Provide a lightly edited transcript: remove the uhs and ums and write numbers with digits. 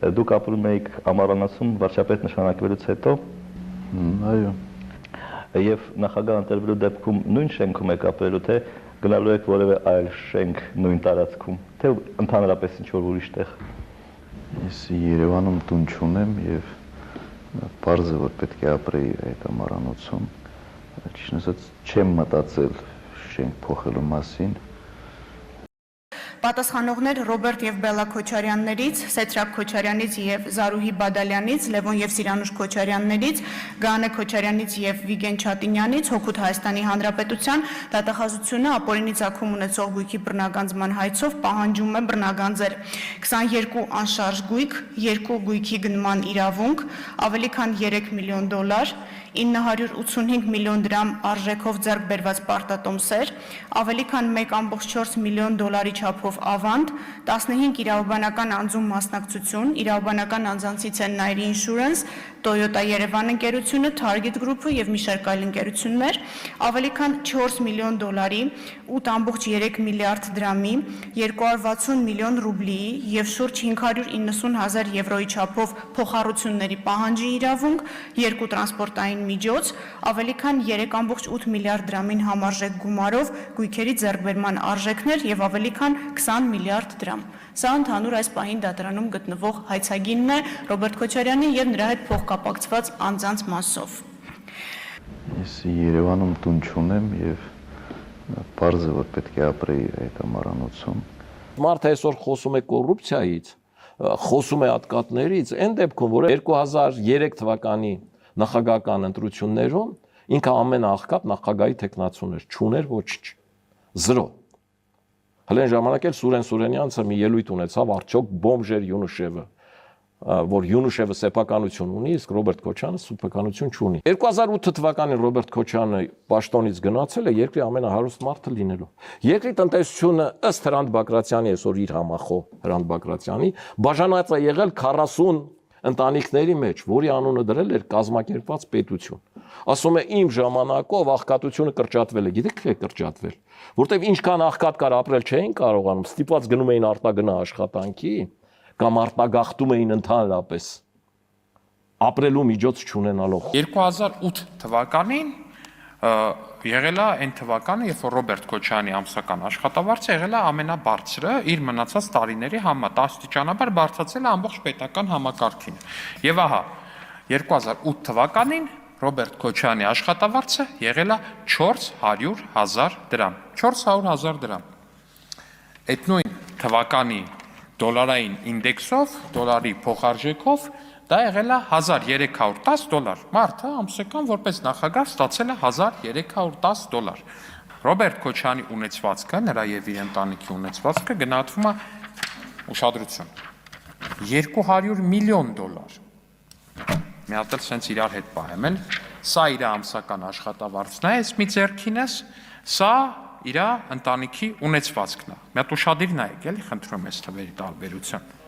Դուք ապրում եք Ամառանացում վարչապետ նշանակվելուց հետո։ Այո։ Եվ նախագահ ընտրվելու դեպքում նույն շենքում եք ապրելու, թե գնալու եք որևէ այլ շենք նույն տարածքում, թե ընդհանրապես ինչ-որ ուրիշ տեղ։ Ես Երևանում տուն չունեմ եւ պարզ է, որ պետք է ապրեի այդ ամառանոցում։ Ճիշտ ասած, չեմ մտածել շենք փոխելու մասին։ Պատասխանողներ Ռոբերտ եւ Բելլա Քոչարյաններից, Սեթրակ Քոչարյանից եւ Զարուհի Բադալյանից, Լևոն եւ Սիրանուշ Քոչարյաններից, Գանե Քոչարյանից եւ Վիգեն Չատինյանից, Հօգուտ Հայաստանի Հանրապետության դատախազությունը ապօրինի ցակում ունեցող գույքի բռնագանձման հայցով պահանջում է բռնագանձել 22 անշարժ գույք, 2 գույքի գնման իրավունք, ավելի քան $3 միլիոն, 985 միլիոն դրամ արժեքով ձեռք բերված պարտատոմսեր, ավելի քան $1.4 միլիոն չափով ավանդ, 15 իրավաբանական անձում մասնակցություն, իրավաբանական անձանցից են Nairi Insurance, Toyota Երևան ընկերությունը, Target Group-ը եւ մի շարք այլ ընկերություններ, ավելի քան $4 միլիոն, 8.3 միլիարդ դրամի, 260 միլիոն ռուբլիի եւ շուրջ 590,000 եվրոյի չափով փոխառությունների պահանջի իրավունք, 2 տրանսպորտային միջոց, ավելի քան 3.8 միլիարդ դրամին համարժեք գումարով գույքերի ձեռքբերման արժեքներ եւ ավելի քան 20 միլիարդ դրամ։ Սա ընդհանուր այս պահին դատարանում գտնվող հայցագինն է Ռոբերտ Քոչարյանի եւ նրա հետ փոխկապակցված անձանց մասով։ Ես Երևանում տուն չունեմ եւ պարզ է, որ պետք է ապրեի այդ ամառանոցում։ Մարդը այսօր խոսում է կոռուպցիայից, խոսում է ատկատներից, այն դեպքում, որ 2003 թվականի նախագահական ընտրություններում ինքը ամենաաղքատ նախագահի տեխնացուն էր, չուներ ոչինչ, 0։ Հենց ժամանակ էլ Սուրեն Սուրենյանցը մի ելույթ ունեցավ, արդյոք բոմժ էր Յունուշևը, որ Յունուշևը սեփականություն ունի, իսկ Ռոբերտ Քոչյանը սեփականություն չունի։ 2008 թվականին Ռոբերտ Քոչյանը պաշտոնից գնացել է երկրի ամենահարուստ մարդը լինելու։ Երկրի տնտեսությունը ըստ Հրանտ Բագրատյանի, այսօր իր համախոհ Հրանտ Բագրատյանի, բաժանված է եղել 40 ընտանիքների մեջ, որի անունը դրել էր կազմակերպված պետություն։ Ասում է իմ ժամանակով աղքատությունը կրճատվել է, գիտեք թե կրճատվել, որտեվ ինչքան աղքատ կար ապրել չէին կարողանում, ստիպված գնում էին արտագնա աշխատանքի կամ արտագաղթում էին ընդհանրապես ապրելու միջոց չունենալով։ 2008 թվականին եղել է այն թվականը, երբ որ Ռոբերտ Քոչյանի ամսական աշխատավարձը եղել է ամենաբարձրը իր մնացած տարիների համեմատ, աստիճանաբար բարձրացել է ամբողջ պետական համակարգին։ Եվ ահա 2008 թվականին Ռոբերտ Քոչյանի աշխատավարձը եղել է 400,000 դրամ, 400,000 դրամ։ Այդ նույն թվականի դոլարային ինդեքսով, դոլարի փոխարժեքով դա եղել է $1310, մարդը ամսական որպես նախագահ ստացել է $1310։ Ռոբերտ Քոչյանի ունեցվածքը, նրա եւ իր ընտանիքի ունեցվածքը գնահատվում է, ուշադրություն, $200 միլիոն։ Մի հատ էլ սենց իրար հետ պահեմ էլ, սա իր ամսական աշխատավարձն է, այս մի ձեռքինս, սա իր ընտանիքի ունեցվածքն է։ Մի հատ ուշադիր նայեք, էլի խնդրում եմ այս թվերի տարբերություն։